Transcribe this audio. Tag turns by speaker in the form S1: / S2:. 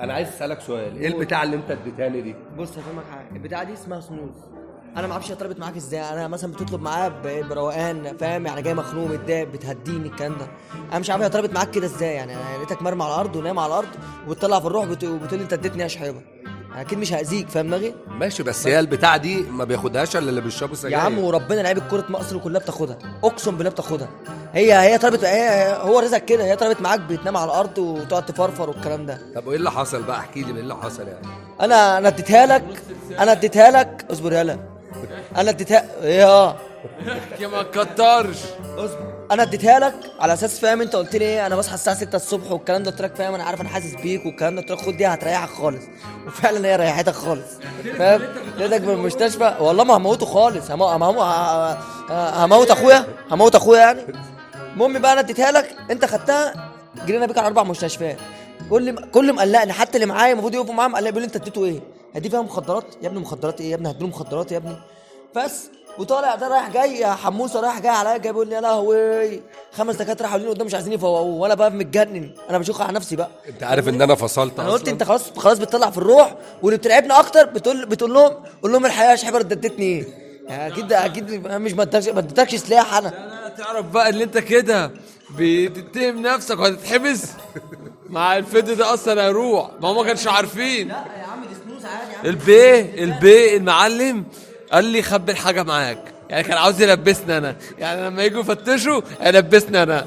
S1: انا عايز اسالك سؤال، ايه البتاع اللي انت اديتهاني دي؟
S2: بص هفهمك حاجه، البتاعه دي اسمها سنوز. انا ما اعرفش هي طلبت معاك ازاي. انا مثلا بتطلب معايا بروقان، فاهم يعني، جاي مخنوق متضايق بتهديني الكلام ده. انا مش عارف هي طلبت معاك كده ازاي يعني. انا لقيتك مرمي على الارض ونايم على الارض وبتطلع في الروح وبتقول لي انت اديتني يا شحيبه. أنا اكيد مش هاذيك، فاهم دماغي؟
S1: ماشي، بس هي البتاع دي ما بياخدهاش الا اللي بيشربوا
S2: يا
S1: سجاير.
S2: عم وربنا لعيبه كره مصر كلها بتاخدها، اقسم بالله بتاخدها. هي طلبت، هو رزقك كده. هي طلبت معاك بتنام على الارض وتقعد تفرفر والكلام ده.
S1: طب وايه اللي حصل بقى؟ احكي لي ايه اللي حصل يعني.
S2: انا اديتها لك. انا اديتها لك، اصبر يالا. انا اديتها ايه
S3: يا ما تكترش.
S2: اصبر. انا اديتها لك على اساس، فاهم، انت قلت لي ايه، انا بصحى الساعه 6 الصبح والكلام ده. قلت لك فاهم، انا عارف، انا حاسس بيك والكلام ده. قلت لك خد دي هتريحك خالص. وفعلا هي ريحتك خالص، فاهم. لقيتك بالمستشفى، والله ما هموته خالص. هموت اخويا، هموت اخويا يعني. المهم بقى انا اديتها لك، انت خدتها، جرينا بيك على 4 مستشفيات. كل مقلقني، حتى اللي معايا المفروض يقفوا معايا مقلق، بيقول لي انت اديته ايه؟ هدي فيها مخدرات يا ابني؟ مخدرات ايه يا ابني؟ هديله مخدرات يا ابني؟ بس. وطالع ده رايح جاي يا حموسه، رايح جاي عليا، جاي بيقول لي يا لهوي 5 دكاتره حوالين قدام مش عايزين يفوقوه، وانا بقى متجنن. انا بشوخ على نفسي بقى.
S1: انت عارف ان انا فصلت
S2: انا قلت
S1: اصلا.
S2: انت خلاص بتطلع في الروح، واللي بتلعبنا اكتر بتقول لهم، قول لهم الحقيقه يا شحبر انت اديتني ايه؟ يعني اكيد مش ما اديتكش سلاح انا.
S3: لا تعرف بقى ان انت كده بتتهم نفسك وهتتحبس. مع الفيديو ده اصلا هيروح، ما هم ما كانش عارفين.
S2: لا يا عم دي سنوز عادي يا عم.
S3: البي المعلم قال لي خبي الحاجه معاك، يعني كان عاوز يلبسني انا، يعني لما يجوا يفتشوا هيلبسني انا.